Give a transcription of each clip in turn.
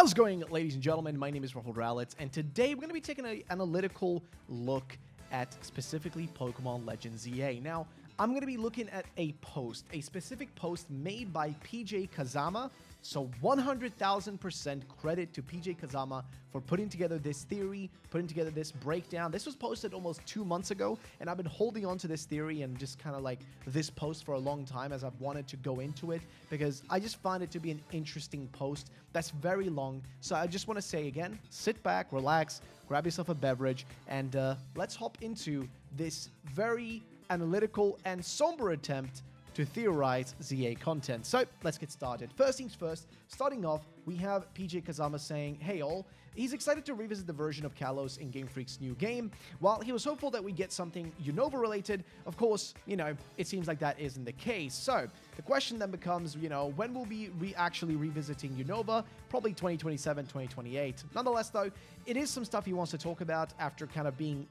How's it going, ladies and gentlemen? My name is RuffledRowlit, and today we're going to be taking an analytical look at specifically Pokémon Legends Z-A. Now, I'm going to be looking at a specific post made by PJ Kazama. So 100,000% credit to PJ Kazama for putting together this theory, putting together this breakdown. This was posted almost 2 months ago, and I've been holding on to this theory and just kind of like this post for a long time as I've wanted to go into it because I just find it to be an interesting post that's very long. So I just want to say again, sit back, relax, grab yourself a beverage, and let's hop into this very analytical and somber attempt to theorize Z-A content. So let's get started. First things first, starting off, we have PJ Kazama saying, hey all, he's excited to revisit the version of Kalos in Game Freak's new game. While he was hopeful that we get something Unova related, of course, it seems like that isn't the case. So the question then becomes, when will we be actually revisiting Unova? Probably 2027, 2028. Nonetheless though, it is some stuff he wants to talk about after kind of being,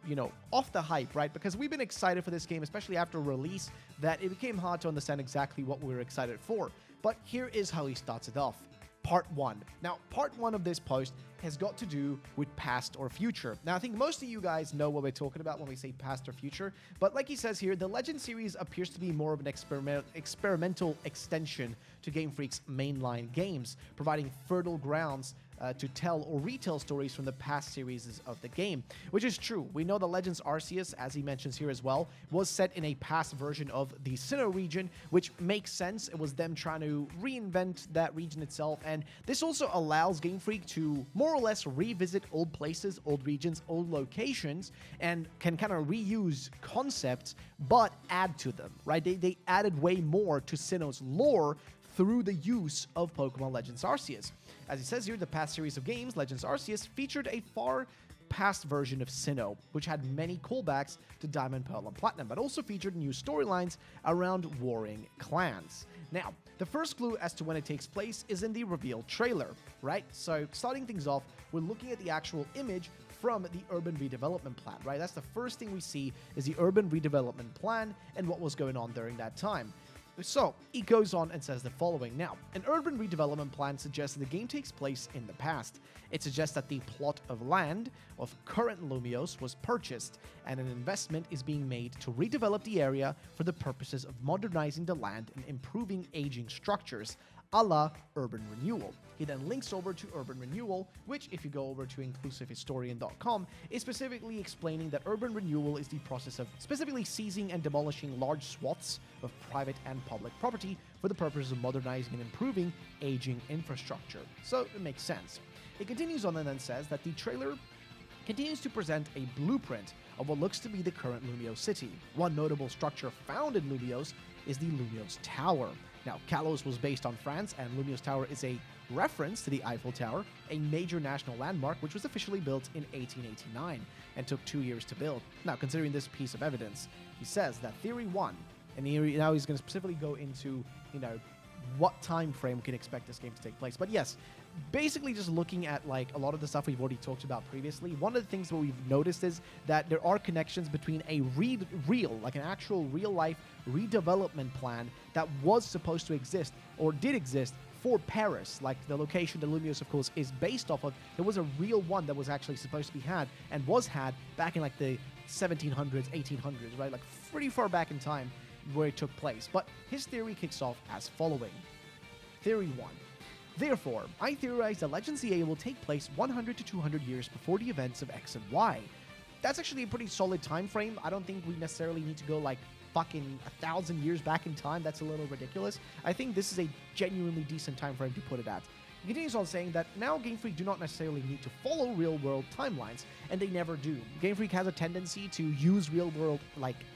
off the hype, right? Because we've been excited for this game, especially after release, that it became hard to understand exactly what we were excited for. But here is how he starts it off. Part 1. Now, part 1 of this post has got to do with past or future. Now, I think most of you guys know what we're talking about when we say past or future, but like he says here, the Legend series appears to be more of an experimental extension to Game Freak's mainline games, providing fertile grounds to tell or retell stories from the past series of the game, which is true. We know the Legends Arceus, as he mentions here as well, was set in a past version of the Sinnoh region, which makes sense. It was them trying to reinvent that region itself, and this also allows Game Freak to more or less revisit old places, old regions, old locations, and can kind of reuse concepts, but add to them, right? They added way more to Sinnoh's lore through the use of Pokemon Legends Arceus. As he says here, the past series of games, Legends Arceus, featured a far past version of Sinnoh, which had many callbacks to Diamond, Pearl, and Platinum, but also featured new storylines around warring clans. Now, the first clue as to when it takes place is in the reveal trailer, right? So, starting things off, we're looking at the actual image from the urban redevelopment plan, right? That's the first thing we see is the urban redevelopment plan and what was going on during that time. So, he goes on and says the following. Now, an urban redevelopment plan suggests that the game takes place in the past. It suggests that the plot of land of current Lumiose was purchased, and an investment is being made to redevelop the area for the purposes of modernizing the land and improving aging structures, a la Urban Renewal. He then links over to Urban Renewal, which, if you go over to inclusivehistorian.com, is specifically explaining that Urban Renewal is the process of specifically seizing and demolishing large swaths of private and public property for the purpose of modernizing and improving aging infrastructure. So it makes sense. It continues on and then says that the trailer continues to present a blueprint of what looks to be the current Lumiose city. One notable structure found in Lumiose is the Lumiose Tower. Now, Kalos was based on France, and Lumiose Tower is a reference to the Eiffel Tower, a major national landmark which was officially built in 1889 and took 2 years to build. Now, considering this piece of evidence, he says that Theory 1, and now he's going to specifically go into, what time frame we can expect this game to take place. But yes, basically just looking at like a lot of the stuff we've already talked about previously, one of the things that we've noticed is that there are connections between a an actual real-life redevelopment plan that was supposed to exist or did exist for Paris, like the location that Lumiose, of course, is based off of. There was a real one that was actually supposed to be had and was had back in like the 1700s, 1800s, right? Like pretty far back in time where it took place. But his theory kicks off as following. Theory 1. Therefore, I theorize that Legends Z-A will take place 100 to 200 years before the events of X and Y. That's actually a pretty solid time frame. I don't think we necessarily need to go like fucking 1,000 years back in time. That's a little ridiculous. I think this is a genuinely decent time frame to put it at. He continues on saying that now Game Freak do not necessarily need to follow real-world timelines, and they never do. Game Freak has a tendency to use real-world,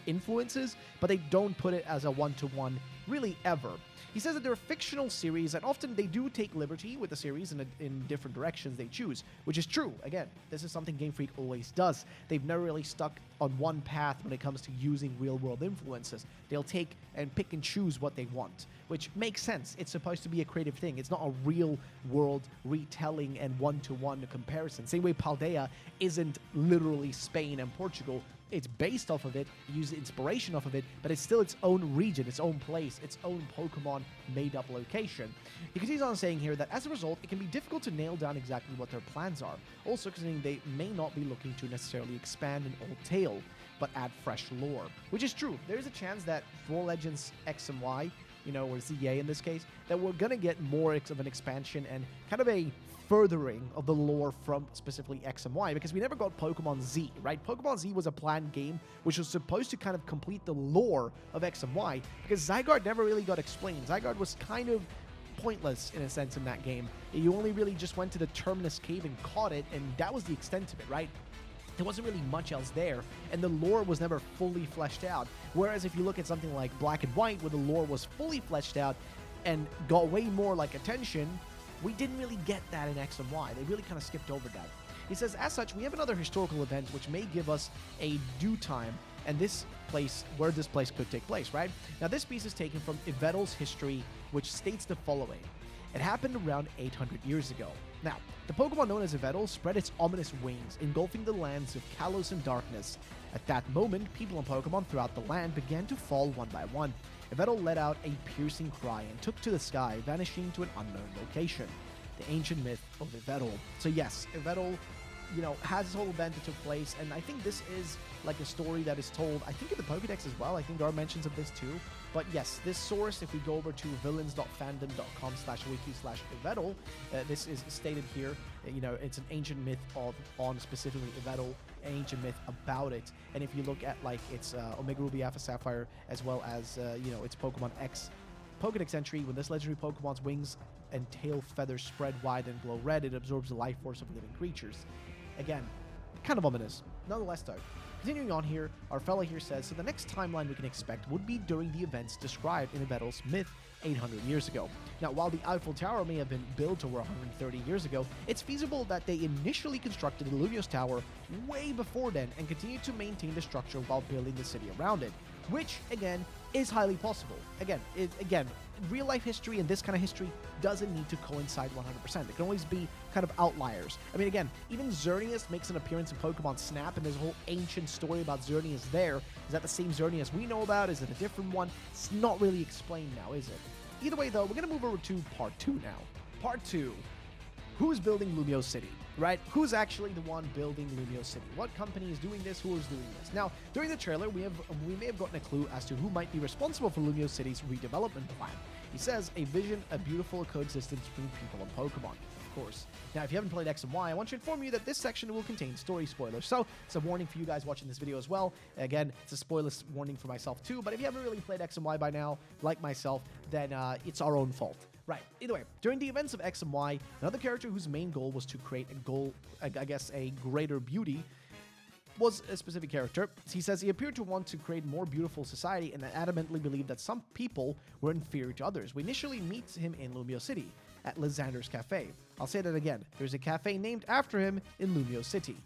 influences, but they don't put it as a one-to-one, really, ever. He says that they're a fictional series, and often they do take liberty with the series in different directions they choose, which is true. Again, this is something Game Freak always does. They've never really stuck on one path when it comes to using real-world influences. They'll take and pick and choose what they want, which makes sense. It's supposed to be a creative thing. It's not a real-world retelling and one-to-one comparison. Same way Paldea isn't literally Spain and Portugal, it's based off of it, use inspiration off of it, but it's still its own region, its own place, its own Pokemon made-up location. He continues on saying here that as a result, it can be difficult to nail down exactly what their plans are. Also, considering they may not be looking to necessarily expand an old tale, but add fresh lore. Which is true. There's a chance that for Legends X and Y, or Z-A in this case, that we're gonna get more of an expansion and kind of a furthering of the lore from specifically X and Y, because we never got Pokemon Z, right? Pokemon Z was a planned game which was supposed to kind of complete the lore of X and Y, because Zygarde never really got explained. Zygarde was kind of pointless in a sense in that game. You only really just went to the Terminus Cave and caught it, and that was the extent of it, right? There wasn't really much else there, and the lore was never fully fleshed out. Whereas if you look at something like Black and White, where the lore was fully fleshed out and got way more attention, we didn't really get that in X and Y. They really kind of skipped over that. He says, as such, we have another historical event which may give us a due time, and this place, where this place could take place, right? Now, this piece is taken from Yveltal's history, which states the following. It happened around 800 years ago. Now, the Pokemon known as Yveltal spread its ominous wings, engulfing the lands of Kalos and darkness. At that moment, people and Pokemon throughout the land began to fall one by one. Yveltal let out a piercing cry and took to the sky, vanishing to an unknown location. The ancient myth of Yveltal. So yes, Yveltal, has this whole event that took place, and I think this is like a story that is told, I think in the Pokédex as well. I think there are mentions of this too. But yes, this source, if we go over to villains.fandom.com/wiki/Yveltal, this is stated here. It's an ancient myth on specifically Yveltal, an ancient myth about it. And if you look at its Omega Ruby Alpha Sapphire, as well as its Pokemon X Pokédex entry, when this legendary Pokemon's wings and tail feathers spread wide and glow red, it absorbs the life force of living creatures. Again, kind of ominous. Nonetheless, though, continuing on here, our fellow here says, so the next timeline we can expect would be during the events described in Yveltal's myth 800 years ago. Now, while the Eiffel Tower may have been built over 130 years ago, it's feasible that they initially constructed the Lumiose Tower way before then and continued to maintain the structure while building the city around it, which, again, is highly possible. Again, real-life history and this kind of history doesn't need to coincide 100%. There can always be kind of outliers. I mean, again, even Xerneas makes an appearance in Pokemon Snap, and there's a whole ancient story about Xerneas there. Is that the same Xerneas we know about? Is it a different one? It's not really explained now, is it? Either way, though, we're going to move over to Part 2 now. Part 2. Who's building Lumiose City, right? Who's actually the one building Lumiose City? What company is doing this? Who is doing this? Now, during the trailer, we may have gotten a clue as to who might be responsible for Lumiose City's redevelopment plan. He says, a vision, a beautiful coexistence between people and Pokemon, of course. Now, if you haven't played X and Y, I want to inform you that this section will contain story spoilers. So, it's a warning for you guys watching this video as well. Again, it's a spoiler warning for myself too, but if you haven't really played X and Y by now, like myself, then it's our own fault. Right, either way, during the events of X and Y, another character whose main goal was to create a greater beauty, was a specific character. He says he appeared to want to create a more beautiful society and adamantly believed that some people were inferior to others. We initially meet him in Lumiose City, at Lysander's Cafe. I'll say that again. There's a cafe named after him in Lumiose City.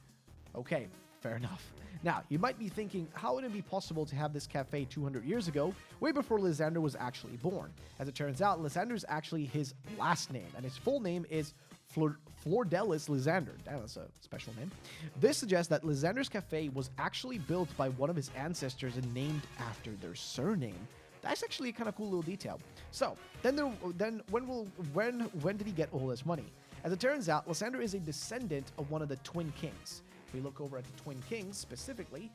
Okay, fair enough. Now, you might be thinking, how would it be possible to have this cafe 200 years ago, way before Lysander was actually born? As it turns out, Lysander is actually his last name, and his full name is Flordelis Lysander. That's a special name. This suggests that Lysander's Cafe was actually built by one of his ancestors and named after their surname. That's actually a kind of cool little detail. So, when did he get all this money? As it turns out, Lysander is a descendant of one of the Twin Kings. If we look over at the Twin Kings specifically,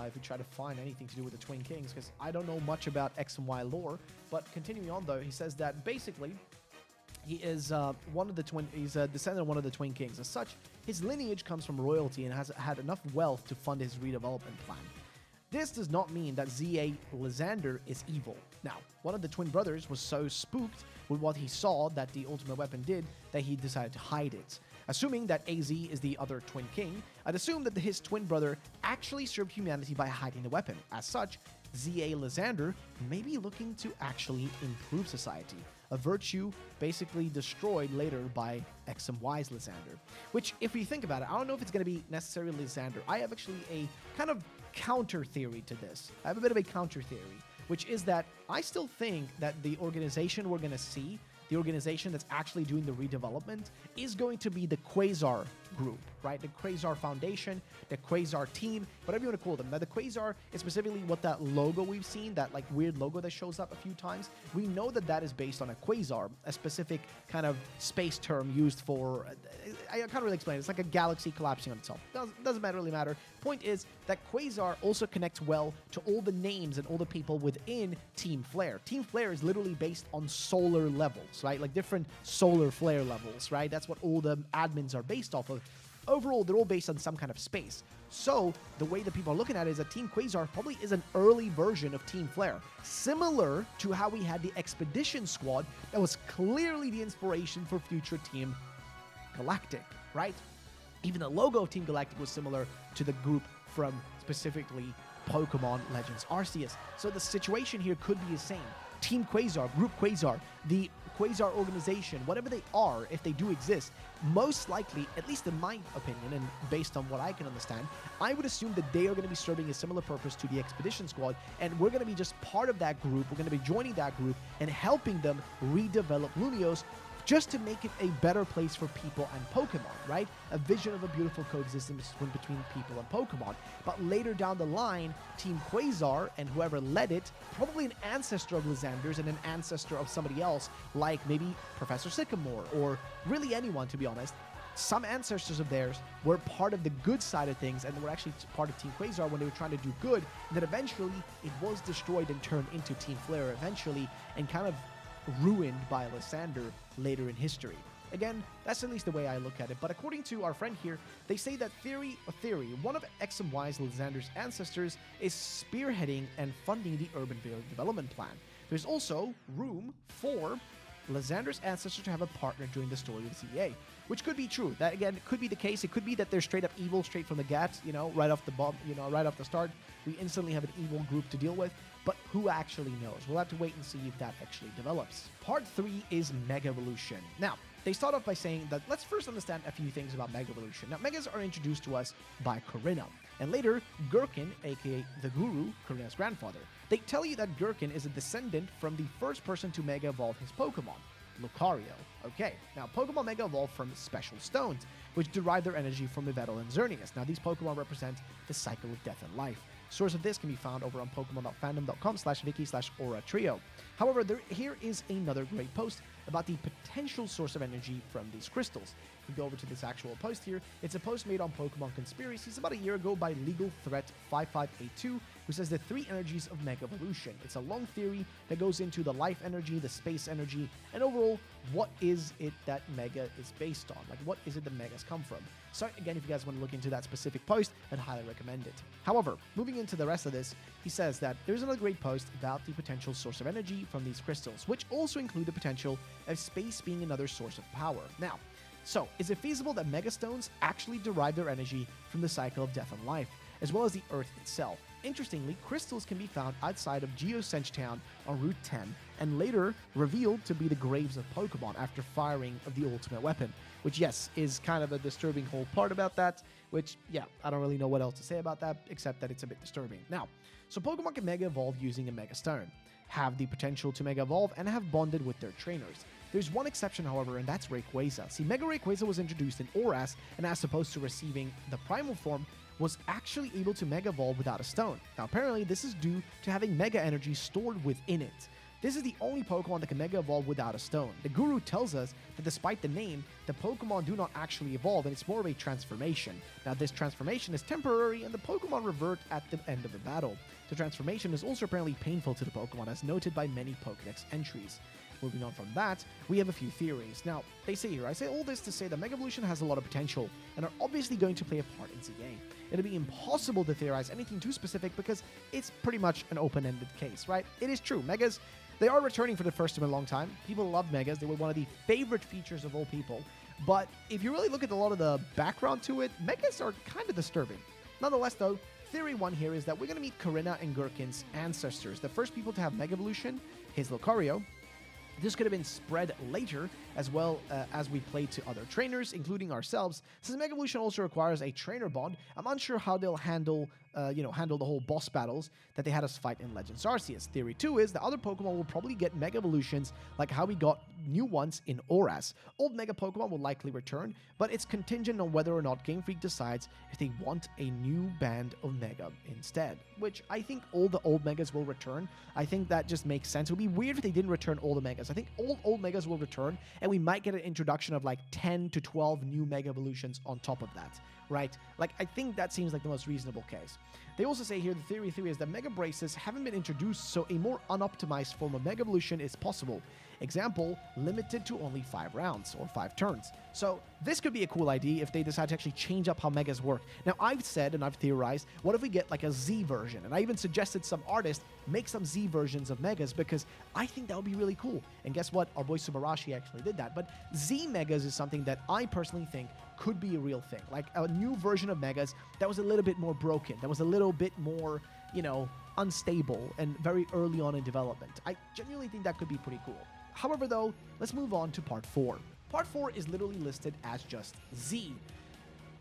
if we try to find anything to do with the Twin Kings, because I don't know much about X and Y lore, but continuing on though, he says that basically he is he's a descendant of one of the Twin Kings. As such, his lineage comes from royalty and has had enough wealth to fund his redevelopment plan. This does not mean that Z-A Lysander is evil. Now, one of the twin brothers was so spooked with what he saw that the ultimate weapon did that he decided to hide it. Assuming that AZ is the other Twin King, I'd assume that his twin brother actually served humanity by hiding the weapon. As such, Z-A Lysander may be looking to actually improve society, a virtue basically destroyed later by X and Y's Lysander. Which, if we think about it, I don't know if it's going to be necessarily Lysander. I have actually a kind of counter theory to this. I have a bit of a counter theory, which is that I still think that the organization we're going to see, the organization that's actually doing the redevelopment is going to be the Quasar group, right? The Quasar Foundation, the Quasar team, whatever you want to call them. Now, the Quasar is specifically what that logo we've seen, that like weird logo that shows up a few times. We know that that is based on a quasar, a specific kind of space term used for, I can't really explain it. It's like a galaxy collapsing on itself. Doesn't really matter. Point is that Quasar also connects well to all the names and all the people within Team Flare. Team Flare is literally based on solar levels, right? Like different solar flare levels, right? That's what all the admins are based off of. Overall, they're all based on some kind of space. So the way that people are looking at it is that Team Quasar probably is an early version of Team Flare, similar to how we had the Expedition Squad that was clearly the inspiration for future Team Galactic, right? Even the logo of Team Galactic was similar to the group from specifically Pokémon Legends Arceus. So the situation here could be the same. Team Quasar, Group Quasar, the Quasar organization, whatever they are, if they do exist, most likely, at least in my opinion, and based on what I can understand, I would assume that they are going to be serving a similar purpose to the Expedition Squad, and we're going to be just part of that group. We're going to be joining that group and helping them redevelop Lunios just to make it a better place for people and Pokemon, right? A vision of a beautiful coexistence between people and Pokemon. But later down the line, Team Quasar and whoever led it, probably an ancestor of Lysander's and an ancestor of somebody else, like maybe Professor Sycamore, or really anyone, to be honest. Some ancestors of theirs were part of the good side of things and were actually part of Team Quasar when they were trying to do good. And then eventually it was destroyed and turned into Team Flare eventually, and kind of ruined by Lysander later in history. Again, that's at least the way I look at it, but according to our friend here, they say that one of X and Y's Lysander's ancestors is spearheading and funding the urban development plan. There's also room for Lysander's ancestor to have a partner during the story of Z-A, which could be true. That, again, could be the case. It could be that they're straight up evil, straight from the get, right off right off the start. We instantly have an evil group to deal with, but who actually knows? We'll have to wait and see if that actually develops. Part 3 is Mega Evolution. Now, they start off by saying that let's first understand a few things about Mega Evolution. Now, Megas are introduced to us by Corinna, and later, Gherkin, aka the Guru, Corinna's grandfather. They tell you that Gherkin is a descendant from the first person to Mega Evolve his Pokemon, Lucario. Okay, now Pokemon Mega Evolve from special stones, which derive their energy from Yveltal and Xerneas. Now, these Pokemon represent the cycle of death and life. Source of this can be found over on pokemon.fandom.com/wiki/aura-trio. However, here is another great post about the potential source of energy from these crystals. If we go over to this actual post here, it's a post made on Pokemon Conspiracies about a year ago by Legal Threat 5582, who says the 3 energies of Mega Evolution. It's a long theory that goes into the life energy, the space energy, and overall, what is it that Mega is based on? Like, what is it that Megas come from? So again, if you guys want to look into that specific post, I'd highly recommend it. However, moving into the rest of this, he says that there's another great post about the potential source of energy from these crystals, which also include the potential of space being another source of power. Now, so is it feasible that Megastones actually derive their energy from the cycle of death and life, as well as the Earth itself? Interestingly, crystals can be found outside of Geosench Town on Route 10, and later revealed to be the graves of Pokemon after firing of the ultimate weapon, which, yes, is kind of a disturbing whole part about that, which, yeah, I don't really know what else to say about that, except that it's a bit disturbing. Now, so Pokemon can Mega Evolve using a Mega Stone, have the potential to Mega Evolve, and have bonded with their trainers. There's one exception, however, and that's Rayquaza. See, Mega Rayquaza was introduced in ORAS, and as opposed to receiving the Primal form, was actually able to Mega Evolve without a stone. Now, apparently, this is due to having Mega Energy stored within it. This is the only Pokemon that can Mega Evolve without a stone. The Guru tells us that despite the name, the Pokemon do not actually evolve, and it's more of a transformation. Now, this transformation is temporary, and the Pokemon revert at the end of the battle. The transformation is also apparently painful to the Pokemon, as noted by many Pokedex entries. Moving on from that, we have a few theories. Now, they say here, I say all this to say that Mega Evolution has a lot of potential, and are obviously going to play a part in Z-A. It'll be impossible to theorize anything too specific because it's pretty much an open-ended case, right? It is true, Megas, they are returning for the first time in a long time. People love Megas. They were one of the favorite features of all people. But if you really look at a lot of the background to it, Megas are kind of disturbing. Nonetheless, though, theory 1 here is that we're going to meet Corinna and Gherkin's ancestors. The first people to have Mega Evolution is Lucario. This could have been spread later as well as we play to other trainers, including ourselves. Since Mega Evolution also requires a trainer bond, I'm unsure how they'll handle the whole boss battles that they had us fight in Legends Arceus. Theory 2 is that other Pokemon will probably get Mega Evolutions like how we got new ones in Oras. Old Mega Pokemon will likely return, but it's contingent on whether or not Game Freak decides if they want a new band of Mega instead, which I think all the old Megas will return. I think that just makes sense. It would be weird if they didn't return all the Megas. I think all old Megas will return, and we might get an introduction of like 10 to 12 new Mega Evolutions on top of that, right? Like, I think that seems like the most reasonable case. They also say here, the theory is that Mega Braces haven't been introduced, so a more unoptimized form of Mega Evolution is possible. Example, limited to only 5 rounds or 5 turns. So this could be a cool idea if they decide to actually change up how Megas work. Now, I've said and I've theorized, what if we get like a Z version? And I even suggested some artists make some Z versions of Megas because I think that would be really cool. And guess what? Our boy Subarashi actually did that. But Z Megas is something that I personally think could be a real thing. Like a new version of Megas that was a little bit more broken, that was a little bit more, unstable and very early on in development. I genuinely think that could be pretty cool. However, though, let's move on to Part 4. Part 4 is literally listed as just Z.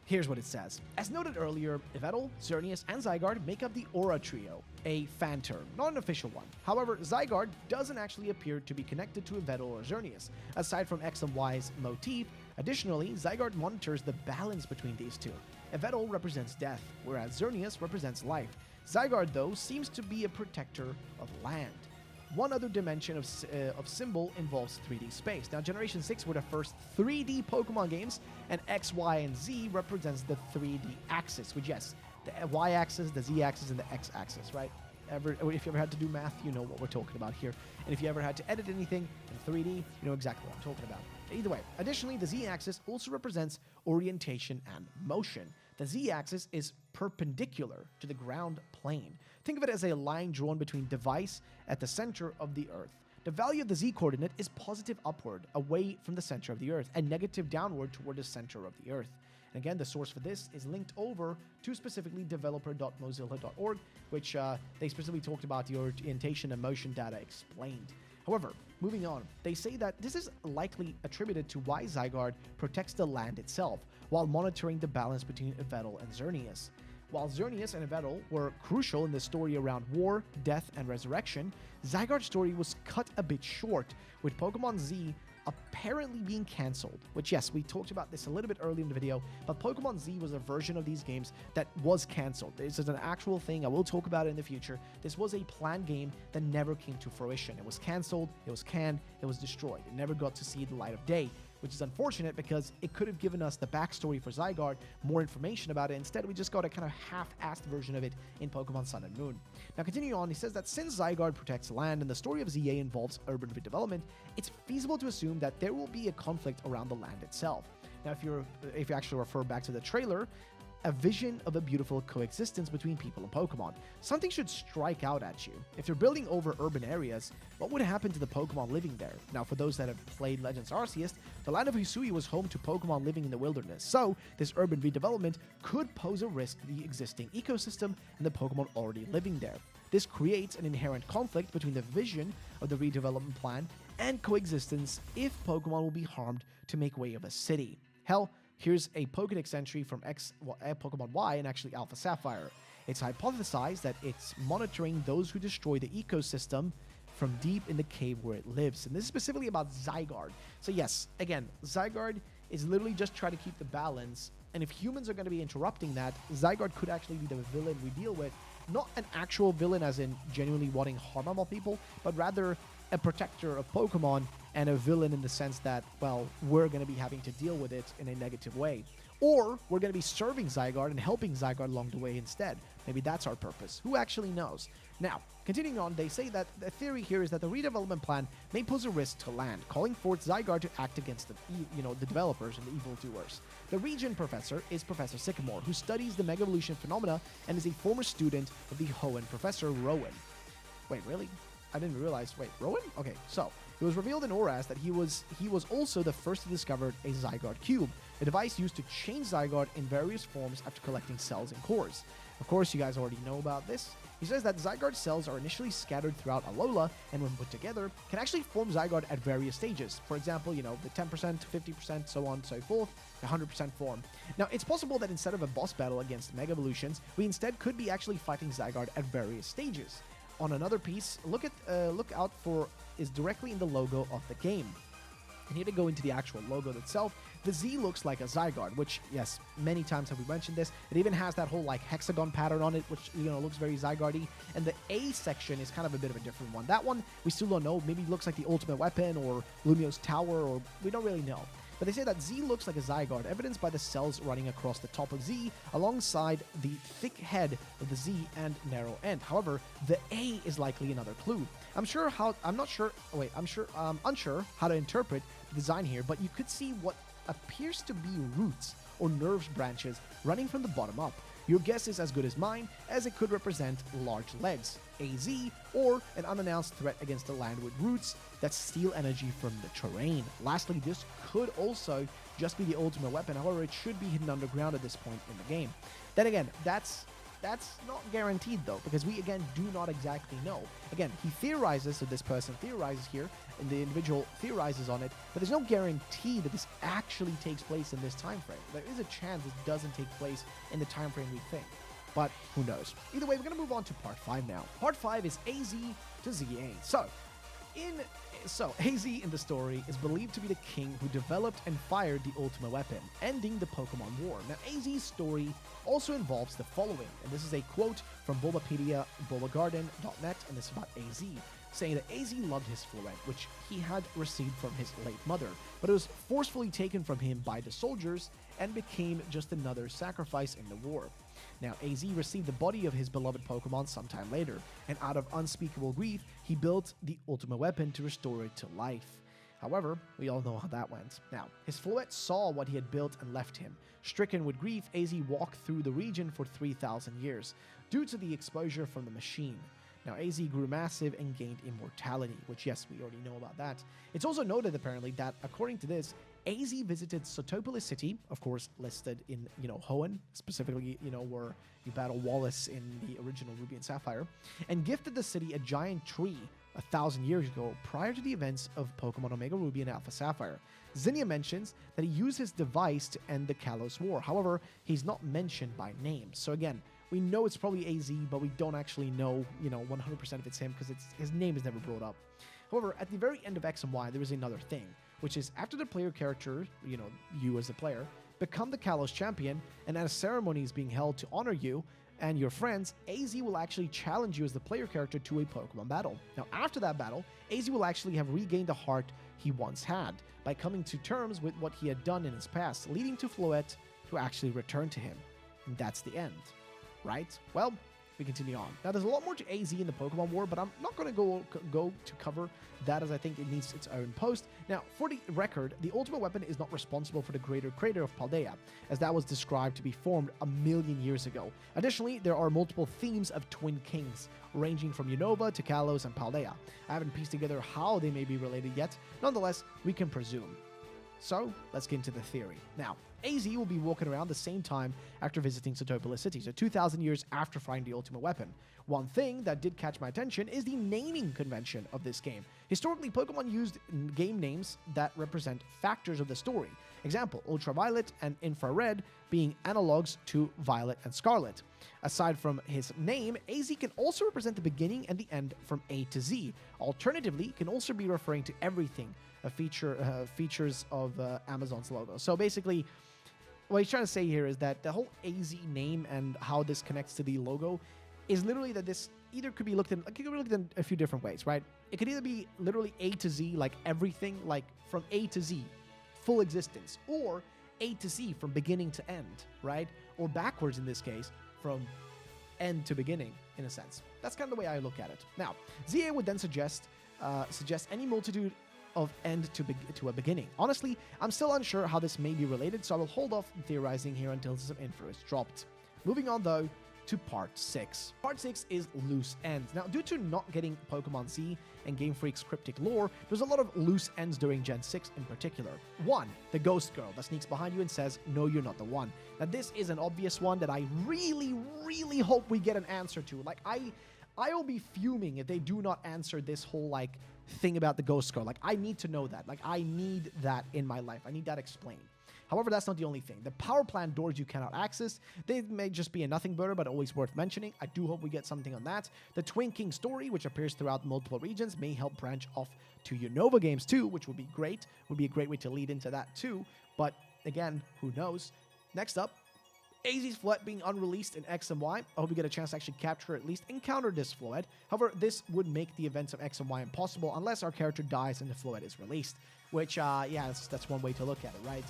Here's what it says. As noted earlier, Yveltal, Xerneas, and Zygarde make up the Aura Trio, a fan term, not an official one. However, Zygarde doesn't actually appear to be connected to Yveltal or Xerneas, aside from X and Y's motif. Additionally, Zygarde monitors the balance between these two. Yveltal represents death, whereas Xerneas represents life. Zygarde, though, seems to be a protector of land. One other dimension of symbol involves 3D space. Now, Generation 6 were the first 3D Pokemon games, and X, Y, and Z represents the 3D axis, which, yes, the Y-axis, the Z-axis, and the X-axis, right? If you ever had to do math, you know what we're talking about here. And if you ever had to edit anything in 3D, you know exactly what I'm talking about. Either way, additionally, the Z-axis also represents orientation and motion. The Z-axis is perpendicular to the ground plane. Think of it as a line drawn between device at the center of the Earth. The value of the Z-coordinate is positive upward, away from the center of the Earth, and negative downward toward the center of the Earth. And again, the source for this is linked over to specifically developer.mozilla.org, which they specifically talked about the orientation and motion data explained. However, moving on, they say that this is likely attributed to why Zygarde protects the land itself, while monitoring the balance between Yveltal and Xerneas. While Xerneas and Yveltal were crucial in the story around war, death, and resurrection, Zygarde's story was cut a bit short, with Pokemon Z apparently being cancelled. Which, yes, we talked about this a little bit earlier in the video, but Pokemon Z was a version of these games that was cancelled. This is an actual thing. I will talk about it in the future. This was a planned game that never came to fruition. It was cancelled, it was canned, it was destroyed. It never got to see the light of day, which is unfortunate because it could have given us the backstory for Zygarde, more information about it. Instead, we just got a kind of half-assed version of it in Pokemon Sun and Moon. Now, continuing on, he says that since Zygarde protects land and the story of ZA involves urban redevelopment, it's feasible to assume that there will be a conflict around the land itself. Now, if you actually refer back to the trailer, a vision of a beautiful coexistence between people and Pokemon. Something should strike out at you. If you're building over urban areas, what would happen to the Pokemon living there? Now, for those that have played Legends Arceus, the land of Hisui was home to Pokemon living in the wilderness, so this urban redevelopment could pose a risk to the existing ecosystem and the Pokemon already living there. This creates an inherent conflict between the vision of the redevelopment plan and coexistence if Pokemon will be harmed to make way of a city. Hell, here's a Pokédex entry from Pokemon Y and actually Alpha Sapphire. It's hypothesized that it's monitoring those who destroy the ecosystem from deep in the cave where it lives. And this is specifically about Zygarde. So yes, again, Zygarde is literally just trying to keep the balance. And if humans are going to be interrupting that, Zygarde could actually be the villain we deal with. Not an actual villain as in genuinely wanting harm about people, but rather a protector of Pokemon and a villain in the sense that, well, we're going to be having to deal with it in a negative way. Or we're going to be serving Zygarde and helping Zygarde along the way instead. Maybe that's our purpose. Who actually knows? Now, continuing on, they say that the theory here is that the redevelopment plan may pose a risk to land, calling for Zygarde to act against the developers and the evildoers. The region professor is Professor Sycamore, who studies the Mega Evolution phenomena and is a former student of the Hoenn Professor Rowan. Wait, really? I didn't realize. Wait, Rowan? Okay, so it was revealed in Oras that he was also the first to discover a Zygarde cube, a device used to change Zygarde in various forms after collecting cells and cores. Of course, you guys already know about this. He says that Zygarde cells are initially scattered throughout Alola, and when put together, can actually form Zygarde at various stages. For example, the 10%, 50%, so on and so forth, the 100% form. Now, it's possible that instead of a boss battle against Mega Evolutions, we instead could be actually fighting Zygarde at various stages. On another piece, look out for is directly in the logo of the game. And here to go into the actual logo itself, the Z looks like a Zygarde, which, yes, many times have we mentioned this. It even has that whole, hexagon pattern on it, which, looks very Zygarde-y. And the A section is kind of a bit of a different one. That one, we still don't know. Maybe it looks like the ultimate weapon or Lumio's tower, or we don't really know. But they say that Z looks like a Zygarde, evidenced by the cells running across the top of Z, alongside the thick head of the Z and narrow end. However, the A is likely another clue. unsure how to interpret the design here, but you could see what appears to be roots or nerve branches running from the bottom up. Your guess is as good as mine, as it could represent large legs, AZ, or an unannounced threat against the land with roots that steal energy from the terrain. Lastly, this could also just be the ultimate weapon, however, it should be hidden underground at this point in the game. Then again, that's not guaranteed though, because we again do not exactly know. Again, he theorizes, so this person theorizes here, and the individual theorizes on it, but there's no guarantee that this actually takes place in this time frame. There is a chance this doesn't take place in the time frame we think, but who knows. Either way, we're going to move on to part 5 now. Part 5 is AZ to ZA. So, AZ in the story is believed to be the king who developed and fired the ultimate weapon, ending the Pokemon War. Now, AZ's story also involves the following, and this is a quote from Bulbapedia, bulbagarden.net, and it's about AZ, saying that AZ loved his Floette, which he had received from his late mother, but it was forcefully taken from him by the soldiers and became just another sacrifice in the war. Now, AZ received the body of his beloved Pokemon sometime later, and out of unspeakable grief, he built the ultimate weapon to restore it to life. However, we all know how that went. Now, his Floette saw what he had built and left him. Stricken with grief, AZ walked through the region for 3,000 years, due to the exposure from the machine. Now, AZ grew massive and gained immortality, which, yes, we already know about that. It's also noted, apparently, that, according to this, AZ visited Sotopolis City, of course, listed in, Hoenn, specifically, where you battle Wallace in the original Ruby and Sapphire, and gifted the city a giant tree 1,000 years ago, prior to the events of Pokemon Omega Ruby and Alpha Sapphire. Zinnia mentions that he used his device to end the Kalos War. However, he's not mentioned by name. So again, we know it's probably AZ, but we don't actually know, 100% if it's him, because his name is never brought up. However, at the very end of X and Y, there is another thing, which is after the player character, you as the player, become the Kalos champion, and as a ceremony is being held to honor you and your friends, AZ will actually challenge you as the player character to a Pokemon battle. Now, after that battle, AZ will actually have regained the heart he once had by coming to terms with what he had done in his past, leading to Floette to actually return to him. And that's the end, right? Well, we continue on. Now, there's a lot more to AZ in the Pokemon War, but I'm not going to go to cover that, as I think it needs its own post. Now, for the record, the ultimate weapon is not responsible for the greater crater of Paldea, as that was described to be formed 1,000,000 years ago. Additionally, there are multiple themes of Twin Kings, ranging from Unova to Kalos and Paldea. I haven't pieced together how they may be related yet. Nonetheless, we can presume. So, let's get into the theory. Now, AZ will be walking around the same time after visiting Sotopolis City, so 2,000 years after finding the ultimate weapon. One thing that did catch my attention is the naming convention of this game. Historically, Pokemon used game names that represent factors of the story. Example, Ultraviolet and Infrared being analogs to Violet and Scarlet. Aside from his name, AZ can also represent the beginning and the end from A to Z. Alternatively, it can also be referring to everything, features of Amazon's logo. So basically, what he's trying to say here is that the whole AZ name and how this connects to the logo is literally that this either could be looked in, a few different ways, right? It could either be literally A to Z, like everything, like from A to Z, full existence, or A to Z from beginning to end, right? Or backwards in this case, from end to beginning, in a sense. That's kind of the way I look at it. Now, ZA would then suggest any multitude of end to a beginning. Honestly, I'm still unsure how this may be related, so I will hold off theorizing here until some info is dropped. Moving on though, to Part 6. Part 6 is Loose Ends. Now, due to not getting Pokemon Z and Game Freak's cryptic lore, there's a lot of loose ends during Gen 6 in particular. One, the Ghost Girl that sneaks behind you and says, no, you're not the one. Now, this is an obvious one that I really, really hope we get an answer to. Like, I'll be fuming if they do not answer this whole, like, thing about the Ghost Girl. Like, I need to know that. Like, I need that in my life. I need that explained. However, that's not the only thing. The power plant doors you cannot access, they may just be a nothing burger, but always worth mentioning. I do hope we get something on that. The Twin King story, which appears throughout multiple regions, may help branch off to Unova games too, which would be great. Would be a great way to lead into that too. But again, who knows? Next up, AZ's Flood being unreleased in X and Y. I hope we get a chance to actually capture or at least encounter this Flood. However, this would make the events of X and Y impossible unless our character dies and the Flood is released. Which, yeah, that's one way to look at it, right?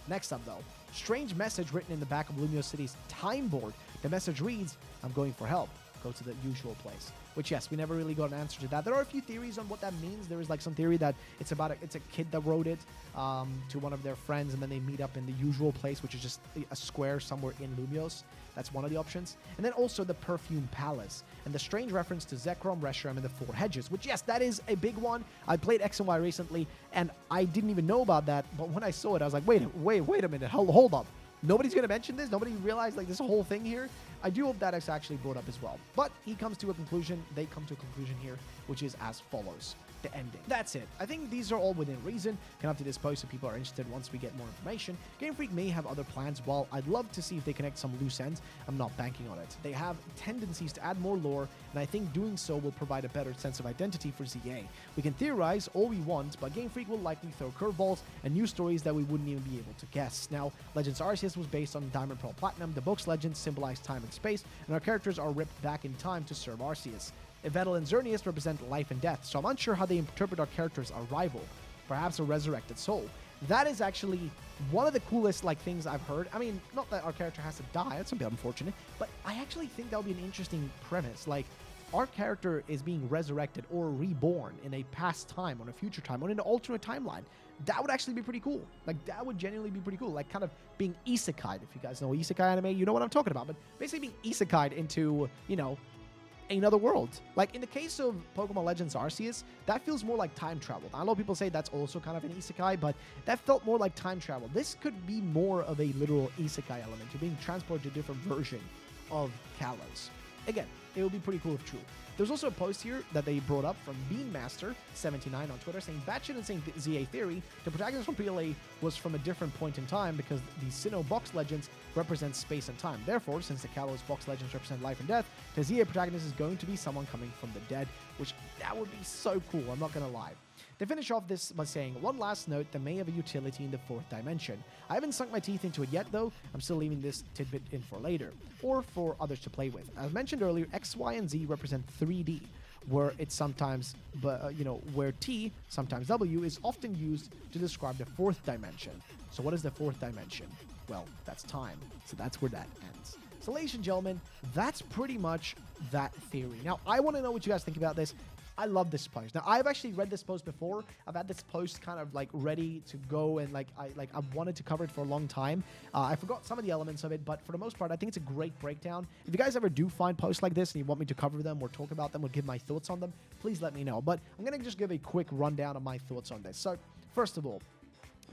Next up, though, strange message written in the back of Lumiose City's time board. The message reads, I'm going for help. Go to the usual place. Which, yes, we never really got an answer to that. There are a few theories on what that means. There is, like, some theory that it's a kid that wrote it to one of their friends, and then they meet up in the usual place, which is just a square somewhere in Lumiose. That's one of the options. And then also the Perfume Palace, and the strange reference to Zekrom, Reshiram, and the Four Hedges, which, yes, that is a big one. I played X and Y recently, and I didn't even know about that, but when I saw it, I was like, wait a minute, hold up. Nobody's going to mention this? Nobody realized, like, this whole thing here? I do hope that is actually brought up as well. But he comes to a conclusion, they come to a conclusion here, which is as follows. The ending. That's it. I think these are all within reason. Can up to this post if people are interested once we get more information. Game Freak may have other plans. While I'd love to see if they connect some loose ends, I'm not banking on it. They have tendencies to add more lore, and I think doing so will provide a better sense of identity for ZA. We can theorize all we want, but Game Freak will likely throw curveballs and new stories that we wouldn't even be able to guess. Now, Legends Arceus was based on Diamond Pearl Platinum. The book's legends symbolize time and space, and our characters are ripped back in time to serve Arceus. Yveltal and Xerneas represent life and death, so I'm unsure how they interpret our character's arrival. Perhaps a resurrected soul. That is actually one of the coolest, like, things I've heard. I mean, not that our character has to die, that's a bit unfortunate, but I actually think that would be an interesting premise. Like, our character is being resurrected or reborn in a past time, or a future time, or in an alternate timeline. That would actually be pretty cool. Like, that would genuinely be pretty cool. Like, kind of being isekai'd. If you guys know isekai anime, you know what I'm talking about. But basically being isekai'd into, you know, another world. Like, in the case of Pokemon Legends Arceus, that feels more like time travel. I know people say that's also kind of an isekai, but that felt more like time travel. This could be more of a literal isekai element. You're being transported to a different version of Kalos. Again, it would be pretty cool if true. There's also a post here that they brought up from Beanmaster79 on Twitter saying, batshit insane ZA theory, the protagonist from PLA was from a different point in time because the Sinnoh box legends represent space and time. Therefore, since the Kalos box legends represent life and death, the ZA protagonist is going to be someone coming from the dead, which that would be so cool, I'm not gonna lie. They finish off this by saying, one last note that may have a utility in the fourth dimension. I haven't sunk my teeth into it yet though, I'm still leaving this tidbit in for later, or for others to play with. As mentioned earlier, X, Y, and Z represent 3D, where it's sometimes, where T, sometimes W, is often used to describe the fourth dimension. So what is the fourth dimension? Well, that's time, so that's where that ends. So ladies and gentlemen, that's pretty much that theory. Now, I want to know what you guys think about this. I love this post. Now, I've actually read this post before. I've had this post kind of like ready to go, and I've wanted to cover it for a long time. I forgot some of the elements of it, but for the most part, I think it's a great breakdown. If you guys ever do find posts like this and you want me to cover them or talk about them or give my thoughts on them, please let me know. But I'm going to just give a quick rundown of my thoughts on this. So, first of all,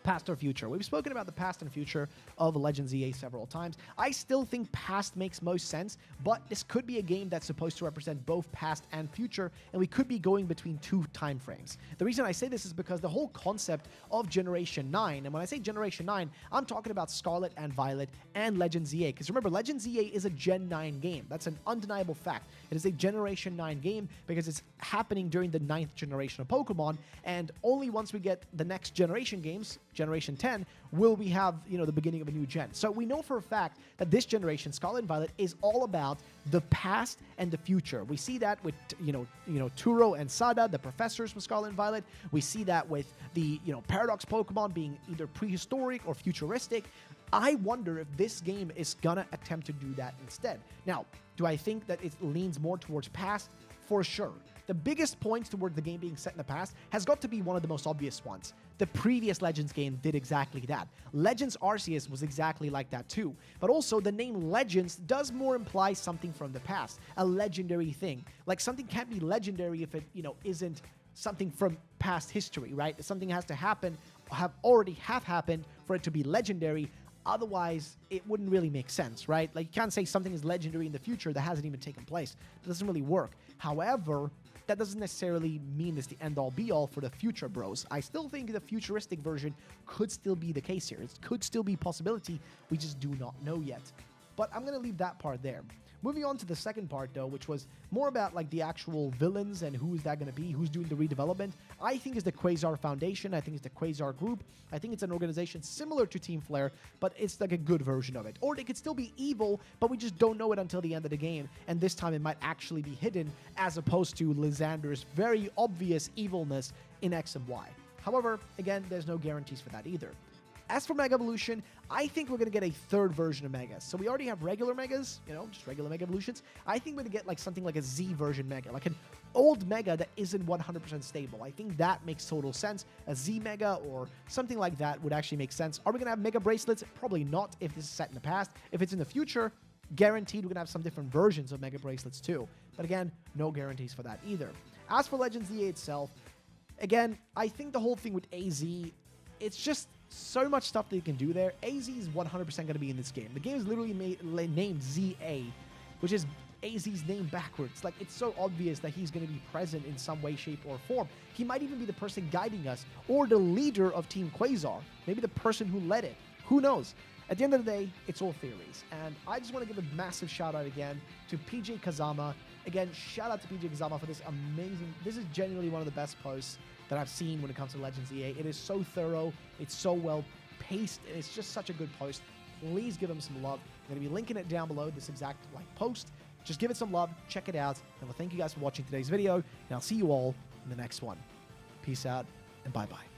past or future. We've spoken about the past and future of Legends EA several times. I still think past makes most sense, but this could be a game that's supposed to represent both past and future, and we could be going between two time frames. The reason I say this is because the whole concept of Generation 9, and when I say Generation 9, I'm talking about Scarlet and Violet and Legends EA, because remember, Legends EA is a Gen 9 game. That's an undeniable fact. It is a Generation 9 game because it's happening during the 9th generation of Pokemon, and only once we get the next generation games, Generation 10, will we have, the beginning of a new gen. So we know for a fact that this generation, Scarlet and Violet, is all about the past and the future. We see that with, Turo and Sada, the professors with Scarlet and Violet. We see that with the, Paradox Pokemon being either prehistoric or futuristic. I wonder if this game is gonna attempt to do that instead. Now, do I think that it leans more towards past? For sure. the biggest points toward the game being set in the past has got to be one of the most obvious ones. The previous Legends game did exactly that. Legends Arceus was exactly like that too. But also, the name Legends does more imply something from the past, a legendary thing. Like, something can't be legendary if it, isn't something from past history, right? Something has to happen, have happened for it to be legendary. Otherwise, it wouldn't really make sense, right? Like, you can't say something is legendary in the future that hasn't even taken place. That doesn't really work. However, that doesn't necessarily mean it's the end-all be-all for the future, bros. I still think the futuristic version could still be the case here. It could still be a possibility. We just do not know yet. But I'm going to leave that part there. Moving on to the second part, though, which was more about like the actual villains and who is that going to be, who's doing the redevelopment. I think it's the Quasar Foundation. I think it's the Quasar Group. I think it's an organization similar to Team Flare, but it's like a good version of it. Or they could still be evil, but we just don't know it until the end of the game. And this time it might actually be hidden, as opposed to Lysander's very obvious evilness in X and Y. However, again, there's no guarantees for that either. As for Mega Evolution, I think we're going to get a third version of Megas. So we already have regular Megas, just regular Mega Evolutions. I think we're going to get like something like a Z version Mega, like an old Mega that isn't 100% stable. I think that makes total sense. A Z Mega or something like that would actually make sense. Are we going to have Mega Bracelets? Probably not if this is set in the past. If it's in the future, guaranteed we're going to have some different versions of Mega Bracelets too. But again, no guarantees for that either. As for Legends Z-A itself, again, I think the whole thing with AZ, it's just so much stuff that you can do there. AZ is 100% going to be in this game. The game is literally named Z-A, which is AZ's name backwards. Like, it's so obvious that he's going to be present in some way, shape, or form. He might even be the person guiding us, or the leader of Team Quasar. Maybe the person who led it. Who knows? At the end of the day, it's all theories. And I just want to give a massive shout out again to PJ Kazama. Again, shout out to PJ Kazama for this amazing... This is genuinely one of the best posts that I've seen when it comes to Legends EA. It is so thorough, it's so well paced, and it's just such a good post. Please give him some love. I'm going to be linking it down below, this exact post. Just give it some love, check it out, and well, thank you guys for watching today's video, and I'll see you all in the next one. Peace out, and bye-bye.